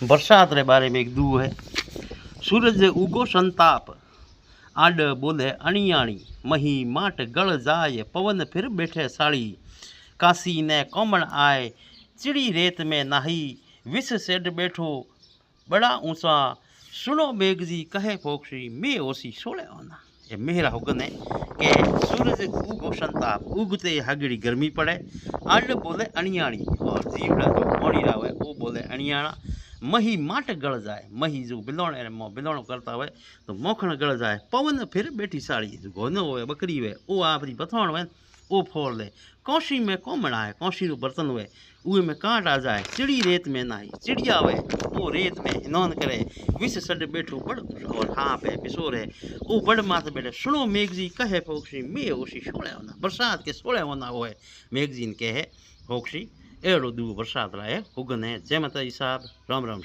बरसात रे बारे में एक दू है। सूरज उगो संताप, आड बोले अणियाणी, मही माट गल जाए, पवन फिर बैठे साड़ी, काशी ने कोमण आए, चिड़ी रेत में नाही, विष सेड बैठो बड़ा ऊंचा, सुनो बेगजी कहे पोक्षी, मैं ओसी सोले होना। ये मेरा हुक्म है कि सूरज उगो संताप, उगते हगड़ी गर्मी पड़े, आड बोले अणियाणी, और जीवड़ा जो मोड़ी रहा है वो बोले अणियाणा, मही माट गल जाए, मही जो बिलोण बिलोणो करता हुए तो मोखण गल जाए, पवन फिर बैठी साड़ी, जो घोनो हो बकरी हुए वो आपरी बथोण हुए वो फोड़ ले, कौशी में कोमण आए, कौशी रो बर्तन हुए उए में कांट आ जाए, चिड़ी रेत में नाई, चिड़िया हुए वो रेत में हिनौन करे, विष सड बैठो बड़ और हाँप है बिसोर है वो बड़ मात बैठे, सुनो मेघजी कहे फोक्षी, मैं ओशी सोले होना। बरसात के सोले होना हो है मेघजीन कहे फोक्षी। एड़ो दू बरसात रहा है हुगन है। जय माता जी साहब, राम राम।